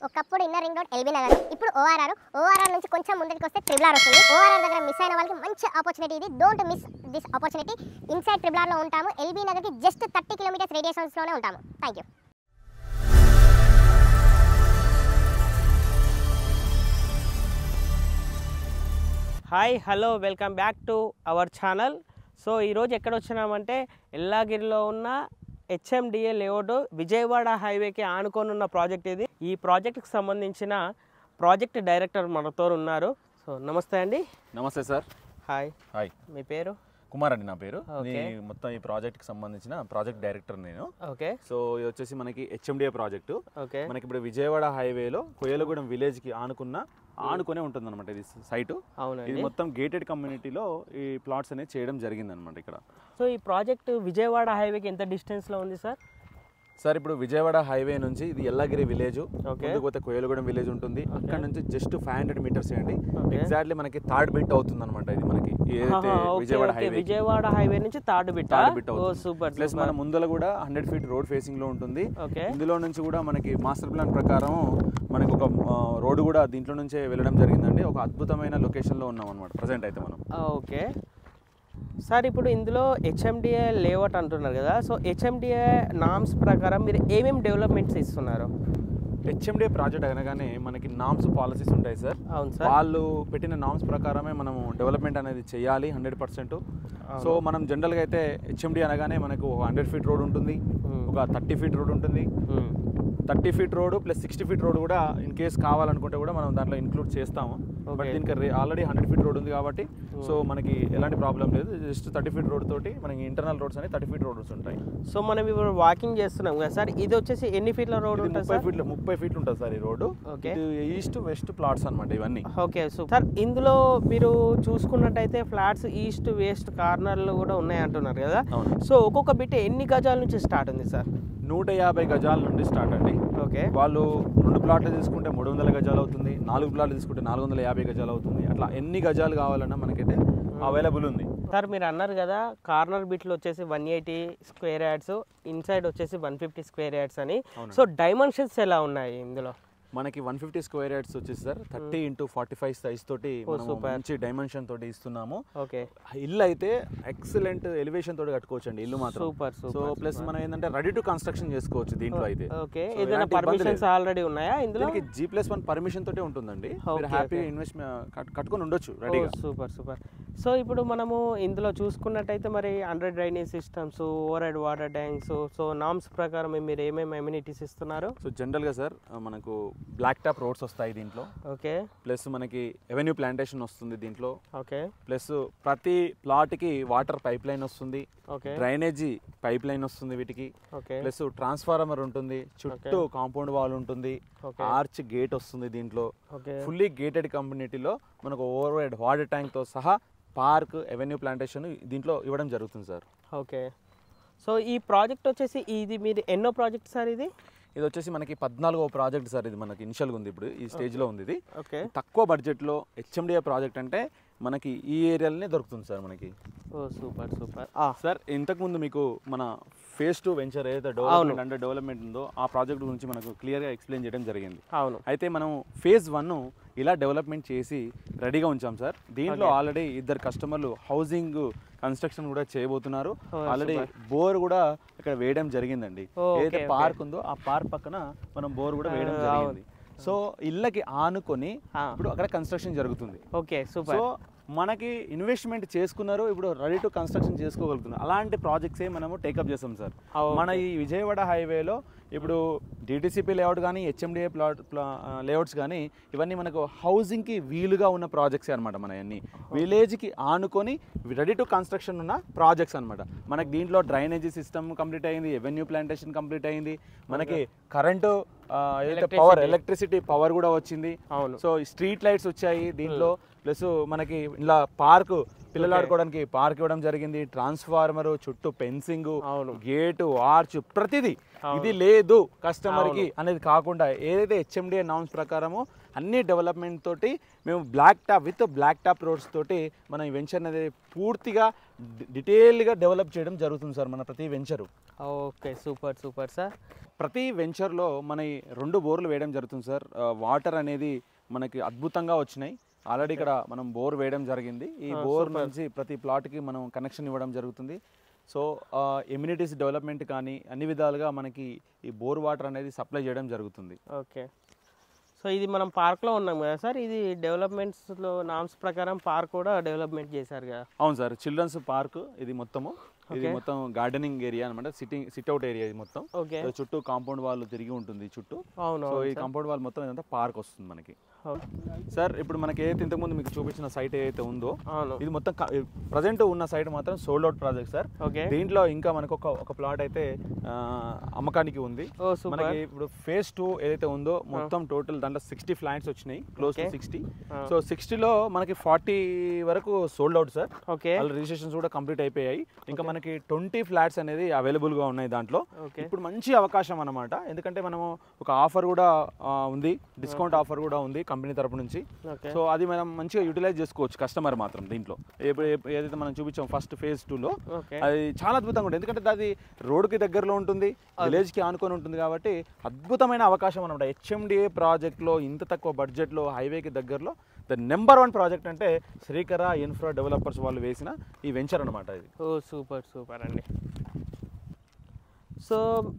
ఒకప్పుడు inner ring road LB Nagar, ఇప్పుడు ORR నుంచి కొంచెం ముందుకు వస్తే ట్రిపుల్ ఆర్ వస్తుంది. ఓఆర్ఆర్ దగ్గర మిస్ అయిన వాళ్ళకి మంచి ఆపర్చునిటీ ఇది. Don't miss this opportunity. Inside triple ఆర్లో ఉంటాము. ఎల్బీ నగర్కి జస్ట్ 30 కిలోమీటర్స్ రేడియేషన్స్లోనే ఉంటాము. Thank you. Hi hello welcome back to our channel. So ఈరోజు ఎక్కడ వచ్చినామంటే ఎల్లాగిరిలో ఉన్న హెచ్ఎండిఏ లేఅవుట్ విజయవాడ హైవేకి ఆనుకొని ఉన్న ప్రాజెక్ట్ ఇది. ఈ ప్రాజెక్ట్కి సంబంధించిన ప్రాజెక్ట్ డైరెక్టర్ మనతో ఉన్నారు. సో నమస్తే అండి. నమస్తే సార్. హాయ్. హాయ్. మీ పేరు? కుమార్ అండి నా పేరు. మొత్తం ఈ ప్రాజెక్ట్కి సంబంధించిన ప్రాజెక్ట్ డైరెక్టర్ నేను. ఓకే. సో ఇది వచ్చేసి మనకి హెచ్ఎండిఏ ప్రాజెక్టు. ఓకే. మనకి ఇప్పుడు విజయవాడ హైవేలో కొయ్యలగూడెం విలేజ్కి ఆనుకునే ఉంటుంది అనమాట ఇది సైటు. ఇది మొత్తం గేటెడ్ కమ్యూనిటీలో ఈ ప్లాట్స్ అనేది చేయడం జరిగింది అనమాట ఇక్కడ. సో ఈ ప్రాజెక్ట్ విజయవాడ హైవేకి ఎంత డిస్టెన్స్లో ఉంది సార్? సార్ ఇప్పుడు విజయవాడ హైవే నుంచి ఇది ఎల్లగిరి విలేజ్, ముందుకు కొయ్యలగూడెం విలేజ్ ఉంటుంది. అక్కడ నుంచి జస్ట్ 500 మీటర్స్ అండి. ఎగ్జాక్ట్లీ మనకి థర్డ్ బిట్ అవుతుంది అనమాట ఇది మనకి విజయవాడ హైవే నుంచి థర్డ్ బిట్ అవుతుంది. ప్లస్ మన ముందర కూడా 100 ఫీట్ రోడ్ ఫేసింగ్ లో ఉంటుంది. ఇందులో నుంచి కూడా మనకి మాస్టర్ ప్లాన్ ప్రకారం మనకి ఒక రోడ్డు కూడా దీంట్లో నుంచే వెళ్ళడం జరిగిందండి. ఒక అద్భుతమైన లొకేషన్ లో ఉన్నాం అనమాట ప్రజెంట్ అయితే మనం. ఓకే సార్, ఇప్పుడు ఇందులో హెచ్ఎండిఏ లేఅవుట్ అంటున్నారు కదా, సో హెచ్ఎండిఏ నామ్స్ ప్రకారం మీరు ఏమేమి డెవలప్మెంట్స్ ఇస్తున్నారు? హెచ్ఎండిఏ ప్రాజెక్ట్ అనగానే మనకి నామ్స్ పాలసీస్ ఉంటాయి సార్. అవును సార్. వాళ్ళు పెట్టిన నామ్స్ ప్రకారమే మనము డెవలప్మెంట్ అనేది చేయాలి 100%. సో మనం జనరల్గా అయితే హెచ్ఎండిఏ అనగానే మనకు 100 ఫీట్ రోడ్ ఉంటుంది, ఒక 30 ఫీట్ రోడ్ ఉంటుంది. 30 feet road plus 60 feet road కూడా ఇన్ కేస్ కావాలనుకుంటే కూడా మనం దాంట్లో ఇంక్లూడ్ చేస్తాము. బట్ దీనికి ఆల్రెడీ 100 ఫీట్ రోడ్ ఉంది కాబట్టి సో మనకి ఎలాంటి ప్రాబ్లం లేదు. జస్ట్ 30 ఫీట్ రోడ్ తోటి మనకి ఇంటర్నల్ రోడ్స్ అనేవి 30 ఫీట్ రోడ్స్ ఉంటాయి. సో మనం ఇప్పుడు వాకింగ్ చేస్తున్నాం కదా సార్, ఇది వచ్చేసి ఎన్ని ఫీట్ల రోడ్ ఉంటుంది? 30 ఫీట్లు ఉంటుంది సార్ ఈ రోడ్డు. ఇది ఈస్ట్ వెస్ట్ ప్లాట్స్ అనమాట ఇవన్నీ. ఓకే. సో సార్ ఇందులో మీరు చూసుకున్నట్టయితే ఫ్లాట్స్ ఈస్ట్ వెస్ట్ కార్నర్లు కూడా ఉన్నాయి అంటున్నారు కదా, సో ఒక్కొక్క బిట్ ఎన్ని గజాల నుంచి స్టార్ట్ ఉంది సార్? 150 గజాల నుండి స్టార్ట్ అండి. ఓకే. వాళ్ళు 2 ప్లాట్లు తీసుకుంటే 300 గజాలు అవుతుంది, 4 ప్లాట్లు తీసుకుంటే 450 గజాలు అవుతుంది. అట్లా ఎన్ని గజాలు కావాలన్నా మనకైతే అవైలబుల్ ఉంది. సార్ మీరు అన్నారు కదా కార్నర్ బిట్లు వచ్చేసి 180 స్క్వేర్ యార్డ్స్, ఇన్సైడ్ వచ్చేసి 150 స్క్వేర్ యార్డ్స్ అని. సో డైమెన్షన్స్ ఎలా ఉన్నాయి ఇందులో? మనకి 150 స్క్వేర్ యార్డ్స్ వచ్చేసి సార్ 30x45 సైజ్ తోటి మంచి డైమెన్షన్ తోటి ఇస్తున్నాము. ఓకే. ఇల్లు అయితే ఎక్సలెంట్ ఎలివేషన్ తోటి కట్టుకోవచ్చు అండి ఇల్లు మాత్రం. సూపర్. సో ప్లస్ మనం ఏంటంటే రెడీ టు కన్స్ట్రక్షన్ చేసుకోవచ్చు దీంట్లో అయితే. ఓకే. ఏదైనా పర్మిషన్స్ ఆల్రెడీ ఉన్నాయా ఇందులో? G+1 పర్మిషన్ తోటే ఉంటుందండి. మీరు హ్యాపీ ఇన్వెస్ట్మెంట్ కట్టుకొని ఉండొచ్చు రెడీగా. సూపర్. సో ఇప్పుడు మనము ఇందులో చూసుకున్నట్టయితే మరి under drainage systems, over head water tanks, so norms ప్రకారం మీరు ఏమేమి అమ్యూనిటీస్ ఇస్తున్నారు? సో జనరల్గా సార్ మనకు బ్లాక్ టాప్ రోడ్స్ వస్తాయి దీంట్లో. ఓకే. ప్లస్ మనకి ఎవెన్యూ ప్లాంటేషన్ వస్తుంది దీంట్లో. ఓకే. ప్లస్ ప్రతి ప్లాట్కి వాటర్ పైప్ లైన్ వస్తుంది. ఓకే. డ్రైనేజీ పైప్ లైన్ వస్తుంది వీటికి. ఓకే. ప్లస్ ట్రాన్స్ఫార్మర్ ఉంటుంది, చుట్టూ కాంపౌండ్ వాల్ ఉంటుంది, ఆర్చ్ గేట్ వస్తుంది దీంట్లో. ఫుల్లీ గేటెడ్ కమ్యూనిటీలో మనకు ఓవర్ హెడ్ వాటర్ ట్యాంక్తో సహా పార్క్, ఎవెన్యూ ప్లాంటేషన్ దీంట్లో ఇవ్వడం జరుగుతుంది సార్. ఓకే. సో ఈ ప్రాజెక్ట్ వచ్చేసి ఇది మీరు ఎన్నో ప్రాజెక్ట్ సార్? ఇది వచ్చేసి మనకి 14వ ప్రాజెక్ట్ సార్. ఇది మనకి ఇనిషియల్గా ఉంది, ఇప్పుడు ఈ స్టేజ్లో ఉంది ఇది. ఓకే. తక్కువ బడ్జెట్లో హెచ్ఎండిఏ ప్రాజెక్ట్ అంటే మనకి ఈ ఏరియాలోనే దొరుకుతుంది సార్ మనకి. సూపర్ సార్ ఇంతకుముందు మీకు మన ఫేజ్ 2 వెంచర్ ఏదైతే డెవలప్మెంట్ అండర్ డెవలప్మెంట్ ఉందో ఆ ప్రాజెక్ట్ గురించి మనకు క్లియర్గా ఎక్స్ప్లెయిన్ చేయడం జరిగింది. అవును. అయితే మనం ఫేజ్ 1 ఇలా డెవలప్మెంట్ చేసి రెడీగా ఉంచాం సార్. దీంట్లో ఆల్రెడీ 2 కస్టమర్లు హౌసింగ్ కన్స్ట్రక్షన్ కూడా చేయబోతున్నారు. ఆల్రెడీ బోర్ కూడా ఇక్కడ వేయడం జరిగిందండి. ఏదైతే పార్క్ ఉందో ఆ పార్క్ పక్కన మనం బోర్ కూడా వేయడం జరిగింది. సో ఇళ్ళకి ఆనుకొని ఇప్పుడు అక్కడ కన్స్ట్రక్షన్ జరుగుతుంది. ఓకే. సూపర్. సో మనకి ఇన్వెస్ట్మెంట్ చేసుకున్నారు, ఇప్పుడు రెడీ టు కన్స్ట్రక్షన్ చేసుకోగలుగుతున్నారు. అలాంటి ప్రాజెక్ట్సే మనము టేకప్ చేస్తాం సార్. మన ఈ విజయవాడ హైవేలో ఇప్పుడు డిటిసిపి లేఅవుట్ కానీ హెచ్ఎండిఏ లేఅవుట్స్ కానీ ఇవన్నీ మనకు హౌసింగ్కి వీలుగా ఉన్న ప్రాజెక్ట్సే అనమాట. మన అన్ని విలేజ్కి ఆనుకొని రెడీ టు కన్స్ట్రక్షన్ ఉన్న ప్రాజెక్ట్స్ అనమాట. మనకి దీంట్లో డ్రైనేజీ సిస్టమ్ కంప్లీట్ అయింది, ఎవెన్యూ ప్లాంటేషన్ కంప్లీట్ అయింది, మనకి కరెంటు ఏదైతే పవర్ ఎలక్ట్రిసిటీ పవర్ కూడా వచ్చింది. అవును. సో స్ట్రీట్ లైట్స్ వచ్చాయి దీంట్లో. ప్లస్ మనకి ఇలా పార్క్ పిల్లలు ఆడుకోవడానికి పార్క్ ఇవ్వడం జరిగింది, ట్రాన్స్ఫార్మర్, చుట్టూ ఫెన్సింగ్, గేటు, ఆర్చ్, ప్రతిదీ. ఇది లేదు కస్టమర్కి అనేది కాకుండా ఏదైతే హెచ్ఎండిఏ నామ్స్ ప్రకారమో అన్ని డెవలప్మెంట్ తోటి మేము బ్లాక్ టాప్ రోడ్స్ తోటి మన ఈ వెంచర్ అనేది పూర్తిగా డీటెయిల్గా డెవలప్ చేయడం జరుగుతుంది సార్ మన ప్రతి వెంచరు. Okay, super sir. ప్రతి వెంచర్లో మన 2 బోర్లు వేయడం జరుగుతుంది సార్. వాటర్ అనేది మనకి అద్భుతంగా వచ్చినాయి. ఆల్రెడీ ఇక్కడ మనం బోర్ వేయడం జరిగింది. ఈ బోర్ నుంచి ప్రతి ప్లాట్కి మనం కనెక్షన్ ఇవ్వడం జరుగుతుంది. సో ఎమ్యూనిటీస్ డెవలప్మెంట్ కానీ అన్ని విధాలుగా మనకి ఈ బోర్ వాటర్ అనేది సప్లై చేయడం జరుగుతుంది. ఓకే, సో ఇది మనం పార్క్లో ఉన్నాం కదా సార్, ఇది డెవలప్మెంట్స్లో నామ్స్ ప్రకారం పార్క్ కూడా డెవలప్మెంట్ చేశారు కదా? అవును సార్, చిల్డ్రన్స్ పార్క్ ఇది మొత్తము. ఇది మొత్తం గార్డెనింగ్ ఏరియా అనమాట, సిట్అవుట్ ఏరియా ఇది మొత్తం. చుట్టూ కాంపౌండ్ వాల్ తిరిగి ఉంటుంది చుట్టూ. సో ఈ కాంపౌండ్ వాల్ మొత్తం ఇదంతా పార్క్ వస్తుంది మనకి. సార్ ఇప్పుడు మనకి ఏదైతే ఇంతకుముందు మీకు చూపించిన సైట్ ఏదైతే ఉందో ఇది మొత్తం ప్రజెంట్ ఉన్న సైట్ మాత్రం సోల్డ్ అవుట్ ప్రాజెక్ట్ సార్. దీంట్లో ఇంకా మనకు ఒక ప్లాట్ అయితే అమ్మకానికి ఉంది. మనకి ఇప్పుడు phase 2 ఏదైతే ఉందో మొత్తం టోటల్ దాంట్లో 60 ఫ్లాట్స్ వచ్చినాయి, క్లోజ్ టు 60. సో 60లో మనకి 40 వరకు సోల్డ్ అవుట్ సార్. వాళ్ళ రిజిస్ట్రేషన్స్ కూడా కంప్లీట్ అయిపోయాయి. ఇంకా మనకి 20 ఫ్లాట్స్ అనేది అవైలబుల్ గా ఉన్నాయి దాంట్లో. ఇప్పుడు మంచి అవకాశం అన్నమాట, ఎందుకంటే మనము ఒక ఆఫర్ కూడా ఉంది, డిస్కౌంట్ ఆఫర్ కూడా ఉంది కంపెనీ తరపు నుంచి. సో అది మనం మంచిగా యూటిలైజ్ చేసుకోవచ్చు కస్టమర్ మాత్రం. దీంట్లో ఏదైతే మనం చూపించాం ఫస్ట్ phase 2లో అది చాలా అద్భుతంగా ఉంటుంది, ఎందుకంటే అది రోడ్కి దగ్గరలో ఉంటుంది, విలేజ్కి ఆనుకొని ఉంటుంది కాబట్టి అద్భుతమైన అవకాశం అనమాట. హెచ్ఎండిఏ ప్రాజెక్ట్లో ఇంత తక్కువ బడ్జెట్లో హైవేకి దగ్గరలో ద నెంబర్ 1 ప్రాజెక్ట్ అంటే శ్రీకర ఇన్ఫ్రా డెవలపర్స్ వాళ్ళు వేసిన ఈ వెంచర్ అనమాట ఇది. సూపర్ అండి. సో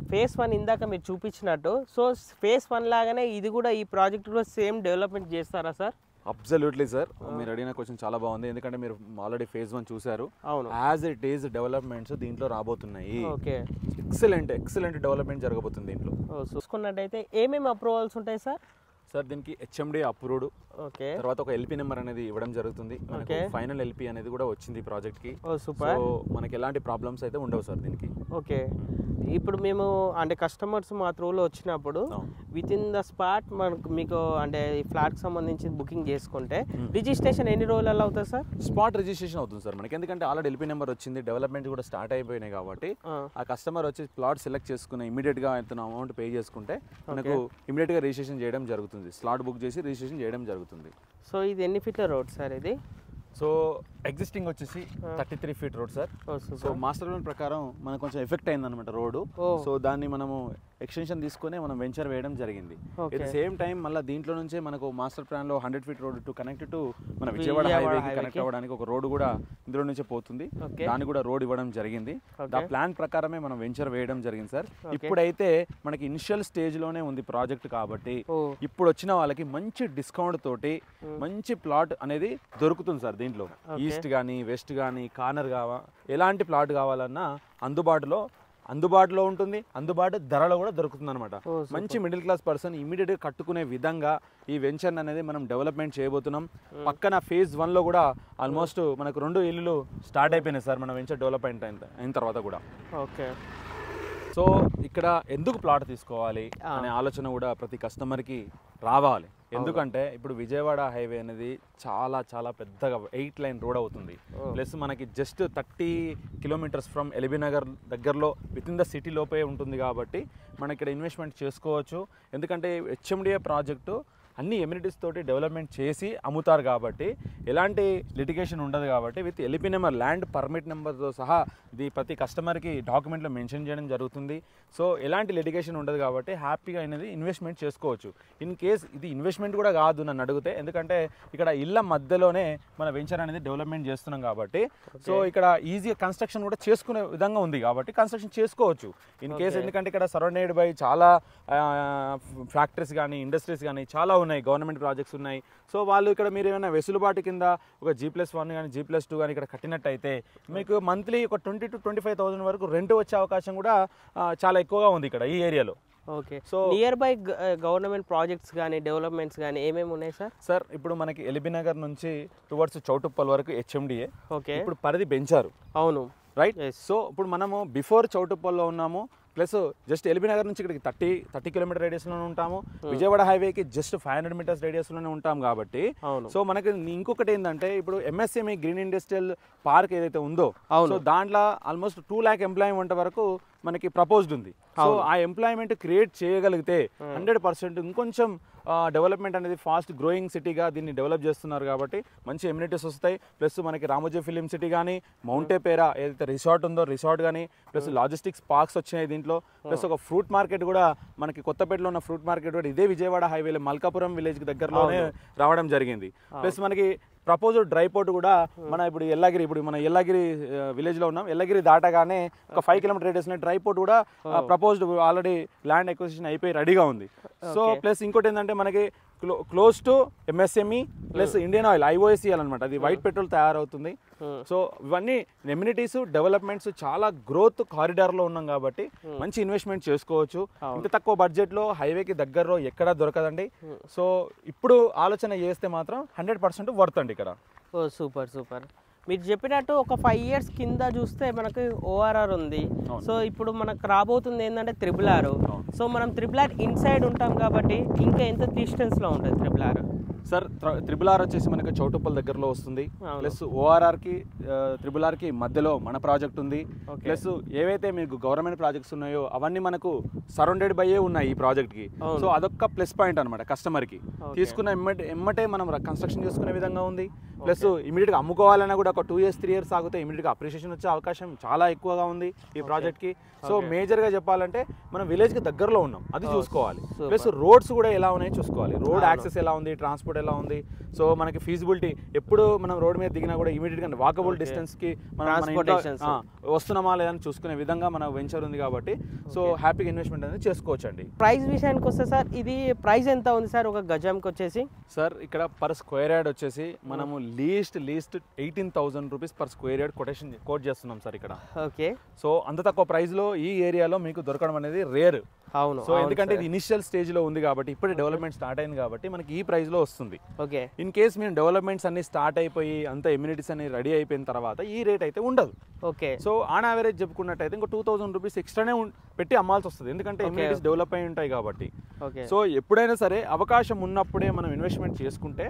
phase 1 ఇందాక మీరు చూపించినట్టు, సో phase 1 లాగానే ఇది కూడా ఈ ప్రాజెక్ట్ కూడా సేమ్ డెవలప్మెంట్ చేస్తారా సార్? అబ్సల్యూట్లీ సార్, మీరు అడిగిన క్వశ్చన్ చాలా బాగుంది, ఎందుకంటే మీరు ఆల్రెడీ phase 1 చూసారు. యాజ్ ఇట్ ఈస్ డెవలప్మెంట్స్ దీంట్లో రాబోతున్నాయి. ఎక్సలెంట్ డెవలప్మెంట్ జరగబోతుంది దీంట్లో. చూసుకున్నట్టయితే ఏమేమి అప్రూవల్స్ ఉంటాయి సార్? సార్ దీనికి హెచ్ఎండి అప్రూవ్డ్, తర్వాత ఒక ఎల్పి నెంబర్ అనేది ఇవ్వడం జరుగుతుంది. ఫైనల్ ఎల్పి అనేది కూడా వచ్చింది ప్రాజెక్ట్ కి. సో మనకి ఎలాంటి ప్రాబ్లమ్స్ అయితే ఉండవు సార్ దీనికి. ఓకే, ఇప్పుడు మేము అంటే కస్టమర్స్ మా త్రూలో వచ్చినప్పుడు విత్ ఇన్ ద స్పాట్ మీకు అంటే ఈ ఫ్లాట్ కి సంబంధించి బుకింగ్ చేసుకుంటే రిజిస్ట్రేషన్ ఎన్ని రోజులలో అవుతుంది సార్? స్పాట్ రిజిస్ట్రేషన్ అవుతుంది సార్ మనకి, ఎందుకంటే ఆల్రెడీ ఎల్పి నెంబర్ వచ్చింది, డెవలప్మెంట్ కూడా స్టార్ట్ అయిపోయినాయి కాబట్టి ఆ కస్టమర్ వచ్చి ప్లాట్ సెలెక్ట్ చేసుకుని ఇమీడియట్ గా ఎంత అమౌంట్ పే చేసుకుంటే మనకు ఇమీడియట్ గా రిజిస్ట్రేషన్ చేయడం జరుగుతుంది, స్లాట్ బుక్ చేసి రిజిస్ట్రేషన్ చేయడం జరుగుతుంది. సో ఇది ఎన్ని ఫీట్ల రోడ్ సార్ ఇది? సో ఎగ్జిస్టింగ్ వచ్చేసి 33 feet road sir. So master plan ప్రకారం మనకు కొంచెం ఎఫెక్ట్ అయింది అనమాట రోడ్డు. సో దాన్ని మనము ఎక్స్టెన్షన్ తీసుకుని మనం వెంచర్ వేయడం జరిగింది. ఎట్ ద సేమ్ టైం మళ్ళీ దీంట్లో నుంచే మనకు మాస్టర్ ప్లాన్ లో 100 feet road to connect to మన విజయవాడ హైవేకి కనెక్ట్ అవ్వడానికి ఒక రోడ్ కూడా ఇందులో నుంచే పోతుంది, దాన్ని కూడా రోడ్ ఇవ్వడం జరిగింది. ఆ ప్లాన్ ప్రకారమే మనం వెంచర్ వేయడం జరిగింది సార్. ఇప్పుడైతే మనకి ఇనిషియల్ స్టేజ్ లోనే ఉంది ప్రాజెక్ట్ కాబట్టి ఇప్పుడు వచ్చిన వాళ్ళకి మంచి డిస్కౌంట్ తోటి మంచి ప్లాట్ అనేది దొరుకుతుంది సార్. దీంట్లో ఈస్ట్ కానీ వెస్ట్ కానీ కార్నర్ ఎలాంటి ప్లాట్ కావాలన్నా అందుబాటులో ఉంటుంది, అందుబాటు ధరలో కూడా దొరుకుతుంది అనమాట. మంచి మిడిల్ క్లాస్ పర్సన్ ఇమీడియట్ గా కట్టుకునే విధంగా ఈ వెంచర్ అనేది మనం డెవలప్మెంట్ చేయబోతున్నాం. పక్కన phase 1లో కూడా ఆల్మోస్ట్ మనకు 2 ఇల్లులు స్టార్ట్ అయిపోయినాయి సార్ మన వెంచర్ డెవలప్మెంట్ అయిన తర్వాత కూడా. ఓకే, సో ఇక్కడ ఎందుకు ప్లాట్ తీసుకోవాలి అనే ఆలోచన కూడా ప్రతి కస్టమర్కి రావాలి, ఎందుకంటే ఇప్పుడు విజయవాడ హైవే అనేది చాలా పెద్దగా 8 లైన్ రోడ్ అవుతుంది. ప్లస్ మనకి just 30 kilometres from LB Nagar దగ్గరలో విత్ ఇన్ ద సిటీ లోపే ఉంటుంది కాబట్టి మనం ఇక్కడ ఇన్వెస్ట్మెంట్ చేసుకోవచ్చు. ఎందుకంటే హెచ్ఎండిఏ ప్రాజెక్టు అన్ని ఎమ్యూనిటీస్ తోటి డెవలప్మెంట్ చేసి అమ్ముతారు కాబట్టి ఎలాంటి లిటిగేషన్ ఉండదు కాబట్టి with LP number land permit నెంబర్తో సహా ఇది ప్రతి కస్టమర్కి డాక్యుమెంట్లో మెన్షన్ చేయడం జరుగుతుంది. సో ఎలాంటి లిటిగేషన్ ఉండదు కాబట్టి హ్యాపీగా అనేది ఇన్వెస్ట్మెంట్ చేసుకోవచ్చు. ఇన్ కేస్ ఇది ఇన్వెస్ట్మెంట్ కూడా కాదు నన్ను అడిగితే, ఎందుకంటే ఇక్కడ ఇళ్ళ మధ్యలోనే మన వెంచర్ అనేది డెవలప్మెంట్ చేస్తున్నాం కాబట్టి సో ఇక్కడ ఈజీగా కన్స్ట్రక్షన్ కూడా చేసుకునే విధంగా ఉంది కాబట్టి కన్స్ట్రక్షన్ చేసుకోవచ్చు ఇన్ కేస్. ఎందుకంటే ఇక్కడ సరౌండెడ్ బై చాలా ఫ్యాక్టరీస్ కానీ ఇండస్ట్రీస్ కానీ చాలా ఉన్నాయి, గవర్నమెంట్ ప్రాజెక్ట్స్ ఉన్నాయి. సో వాళ్ళు ఇక్కడ మీరు ఏమైనా వెసులుబాటు కింద ఒక G+1 కానీ G+2 కానీ ఇక్కడ కట్టినట్టయితే మీకు మంత్లీ ఒక 20,000 to 25,000 వరకు రెంట్ వచ్చే అవకాశం కూడా చాలా ఎక్కువగా ఉంది ఇక్కడ ఈ ఏరియాలో. Okay, so near by government projects కానీ డెవలప్మెంట్స్ కానీ ఏమేమి ఉన్నాయి సార్? సార్ ఇప్పుడు మనకి ఎల్బీ నగర్ నుంచి టువర్డ్స్ చౌటుప్పల్ వరకు హెచ్ఎండిఏ ఇప్పుడు పరిధి పెంచారు. అవును, రైట్. సో ఇప్పుడు మనము బిఫోర్ చౌటుప్పల్లో ఉన్నాము, ప్లస్ జస్ట్ ఎల్బీ నగర్ నుంచి ఇక్కడికి 30 కిలోమీటర్ రేడియస్లోనే ఉంటాము. విజయవాడ హైవేకి జస్ట్ 500 మీటర్స్ రేడియస్లోనే ఉంటాం కాబట్టి సో మనకి ఇంకొకటి ఏంటంటే ఇప్పుడు MSME గ్రీన్ ఇండస్ట్రియల్ పార్క్ ఏదైతే ఉందో సో దాంట్లో ఆల్మోస్ట్ 2 lakh ఎంప్లాయ్మెంట్ వరకు మనకి ప్రపోజ్డ్ ఉంది. సో ఆ ఎంప్లాయ్మెంట్ క్రియేట్ చేయగలిగితే 100% ఇంకొంచెం డెవలప్మెంట్ అనేది ఫాస్ట్ గ్రోయింగ్ సిటీగా దీన్ని డెవలప్ చేస్తున్నారు కాబట్టి మంచి ఎమ్యూనిటీస్ వస్తాయి. ప్లస్ మనకి రామోజీ ఫిలిం సిటీ కానీ మౌంటే పేరా ఏదైతే రిసార్ట్ ఉందో రిసార్ట్ కానీ ప్లస్ లాజిస్టిక్స్ పార్క్స్ వచ్చినాయి దీంట్లో. ప్లస్ ఒక ఫ్రూట్ మార్కెట్ కూడా మనకి కొత్తపేటలో ఉన్న ఫ్రూట్ మార్కెట్ కూడా ఇదే విజయవాడ హైవేలో మల్కాపురం విలేజ్కి దగ్గరలోనే రావడం జరిగింది. ప్లస్ మనకి ప్రపోజ్డ్ డ్రై పోర్ట్ కూడా మన ఇప్పుడు మన ఎల్లగిరి విలేజ్లో ఉన్నాం. ఎల్లగిరి దాటగానే ఒక 5 కిలోమీటర్ రేడియస్లో డ్రై పోర్ట్ కూడా ప్రపోజ్డ్ ఆల్రెడీ ల్యాండ్ ఎక్విజిషన్ అయిపోయి రెడీగా ఉంది. సో ప్లస్ ఇంకోటి ఏంటంటే మనకి close to MSME plus Indian oil IOCL అనమాట, అది వైట్ పెట్రోల్ తయారవుతుంది. సో ఇవన్నీ ఎమ్యూనిటీస్ డెవలప్మెంట్స్ చాలా గ్రోత్ కారిడార్లో ఉన్నాం కాబట్టి మంచి ఇన్వెస్ట్మెంట్ చేసుకోవచ్చు. ఇంత తక్కువ బడ్జెట్లో హైవేకి దగ్గరలో ఎక్కడా దొరకదండి. సో ఇప్పుడు ఆలోచన చేస్తే మాత్రం 100% వర్త్ అండి ఇక్కడ. ఓ సూపర్. మీరు చెప్పినట్టు ఒక 5 years కింద చూస్తే మనకి ORR ఉంది. సో ఇప్పుడు మనకు రాబోతుంది ఏంటంటే RRR. సో మనం RRR ఇన్సైడ్ ఉంటాం కాబట్టి ఇంకా ఎంత డిస్టెన్స్లో ఉంటుంది RRR? సార్ RRR వచ్చేసి మనకి చౌటుప్పల్ దగ్గరలో వస్తుంది. ప్లస్ ORRకి RRRకి మధ్యలో మన ప్రాజెక్ట్ ఉంది. ప్లస్ ఏవైతే మీకు గవర్నమెంట్ ప్రాజెక్ట్స్ ఉన్నాయో అవన్నీ మనకు సరౌండెడ్ బై ఉన్నాయి ఈ ప్రాజెక్ట్కి. సో అదొక ప్లస్ పాయింట్ అనమాట కస్టమర్కి. తీసుకున్న ఎమ్మటే మనం కన్స్ట్రక్షన్ చేసుకునే విధంగా ఉంది. ప్లస్ ఇమీడియట్గా అమ్ముకోవాలన్నా కూడా ఒక 2 years 3 years ఆగితే ఇమీడియట్గా అప్రిషియేషన్ వచ్చే అవకాశం చాలా ఎక్కువగా ఉంది ఈ ప్రాజెక్ట్కి. సో మేజర్గా చెప్పాలంటే మనం విలేజ్కి దగ్గరలో ఉన్నాం, అది చూసుకోవాలి. ప్లస్ రోడ్స్ కూడా ఎలా ఉన్నాయో చూసుకోవాలి. రోడ్ యాక్సెస్ ఎలా ఉంది, ట్రాన్స్పోర్ట్ ఎలా ఉంది. సో మనకి ఫీజిబిలిటీ ఎప్పుడు మనం రోడ్ మీద దిగినా కూడా ఇమీడియట్గా వాకబుల్ డిస్టెన్స్కి మనం వస్తున్నామా లేదని చూసుకునే విధంగా మన వెంచర్ ఉంది కాబట్టి సో హ్యాపీగా ఇన్వెస్ట్మెంట్ అనేది చేసుకోవచ్చు అండి. ప్రైస్ విషయానికి వస్తే సార్ ఇది ప్రైస్ ఎంత ఉంది సార్ ఒక గజంకి వచ్చేసి? సార్ ఇక్కడ పర్ స్క్వేర్ యార్డ్ వచ్చేసి మనము least 18,000 rupees per square yard quote చేస్తున్నాం సార్ ఇక్కడ. ఓకే. సో అంత తక్కువ ప్రైస్లో ఈ ఏరియాలో మీకు దొరకడం అనేది రేర్. అవును. సో ఎందుకంటే ఇది ఇనిషియల్ స్టేజ్లో ఉంది కాబట్టి ఇప్పుడే డెవలప్మెంట్ స్టార్ట్ అయింది కాబట్టి మనకి ఈ ప్రైస్లో వస్తుంది. ఓకే. ఇన్ కేస్ మేము డెవలప్మెంట్స్ అన్ని స్టార్ట్ అయిపోయి అంత ఎమ్యూనిటీస్ అన్ని రెడీ అయిపోయిన తర్వాత ఈ రేట్ అయితే ఉండదు. ఓకే. సో ఆన్ యావరేజ్ చెప్పుకున్నట్టయితే ఇంకో 2,000 రూపీస్ ఎక్స్ట్రానే పెట్టి అమ్మాల్సి వస్తుంది, ఎందుకంటే ఎమ్యూనిటీస్ డెవలప్ అయి ఉంటాయి కాబట్టి. సో ఎప్పుడైనా సరే అవకాశం ఉన్నప్పుడే మనం ఇన్వెస్ట్మెంట్ చేసుకుంటే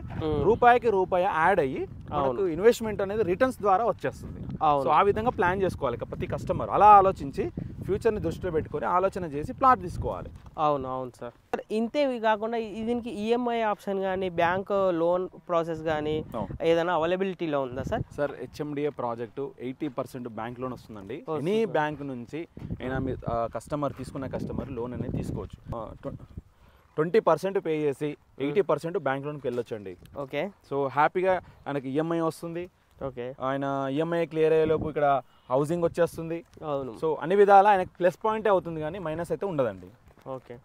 రూపాయికి రూపాయి యాడ్ అయ్యి మనకు ఇన్వెస్ట్మెంట్ అనేది రిటర్న్స్ ద్వారా వచ్చేస్తుంది. సో ఆ విధంగా ప్లాన్ చేసుకోవాలి ప్రతి కస్టమర్. అలా ఆలోచించి ఫ్యూచర్ని దృష్టిలో పెట్టుకొని ఆలోచన చేసి ప్లాట్ తీసుకోవాలి. అవును సార్. ఇంతే కాకుండా దీనికి EMI ఆప్షన్ కానీ బ్యాంక్ లోన్ ప్రాసెస్ కానీ ఏదైనా అవైలబిలిటీలో ఉందా sir? Sir HMDA project 80% bank loan వస్తుందండి. ఎనీ బ్యాంక్ నుంచి అయినా మీ కస్టమర్ తీసుకున్న కస్టమర్ లోన్ అనేది తీసుకోవచ్చు. 20% పే చేసి 80% బ్యాంక్ లోన్కి వెళ్ళొచ్చండి. ఓకే. సో హ్యాపీగా ఆయనకి EMI వస్తుంది. ఓకే. ఆయన EMI క్లియర్ అయ్యేలోపు ఇక్కడ హౌసింగ్ వచ్చేస్తుంది. అవును. సో అన్ని విధాలా ఆయనకు ప్లస్ పాయింటే అవుతుంది కానీ మైనస్ అయితే ఉండదండి. ఓకే.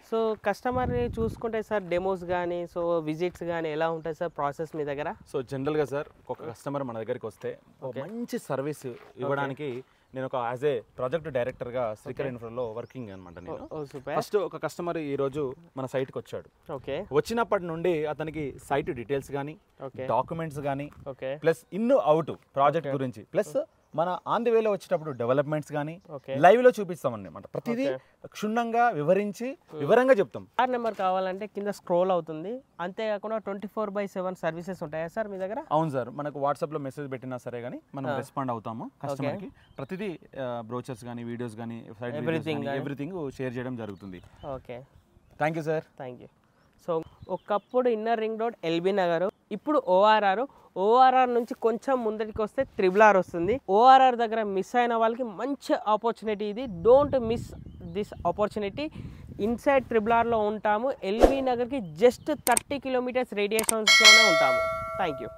సో కస్టమర్ని చూసుకుంటే సార్ డెమోస్ కానీ సో విజిట్స్ కానీ ఎలా ఉంటాయి సార్ ప్రాసెస్ మీ దగ్గర? సో జనరల్గా సార్ ఒక కస్టమర్ మన దగ్గరికి వస్తే మంచి సర్వీస్ ఇవ్వడానికి నేను ఒక యాజ్ ఏ ప్రాజెక్ట్ డైరెక్టర్గా శ్రీకర్ ఇన్ఫ్రాలో వర్కింగ్ అనమాట. నేను ఫస్ట్ ఒక కస్టమర్ ఈరోజు మన సైట్కి వచ్చాడు. ఓకే. వచ్చినప్పటి నుండి అతనికి సైట్ డీటెయిల్స్ కానీ డాక్యుమెంట్స్ కానీ ప్లస్ ఇన్ అవుట్ ప్రాజెక్ట్ గురించి ప్లస్ మన ఆన్ ది వేలో వచ్చేటప్పుడు డెవలప్మెంట్స్ కానీ లైవ్లో చూపిస్తాం అన్నమాట. ప్రతిదీ క్షుణ్ణంగా వివరంగా చెప్తాం. కార్ నెంబర్ కావాలంటే కింద స్క్రోల్ అవుతుంది. అంతేకాకుండా 24/7 సర్వీసెస్ ఉంటాయా సార్ మీ దగ్గర? అవును సార్, మనకు వాట్సాప్లో మెసేజ్ పెట్టినా సరే కానీ మనం రెస్పాండ్ అవుతాము కస్టమర్కి. ప్రతిదీ బ్రోచర్స్ కానీ వీడియోస్ కానీ ఎవ్రీథింగ్ షేర్ చేయడం జరుగుతుంది. Okay. Thank you sir. Thank you. So ఒకప్పుడు inner ring road LB Nagar, ఇప్పుడు ORR నుంచి కొంచెం ముందరికి వస్తే RRR వస్తుంది. ORR దగ్గర మిస్ అయిన వాళ్ళకి మంచి ఆపర్చునిటీ ఇది. Don't miss this opportunity. Inside RRRలో ఉంటాము. ఎల్బీ నగర్కి జస్ట్ 30 kilometers రేడియేషన్స్లోనే ఉంటాము. Thank you.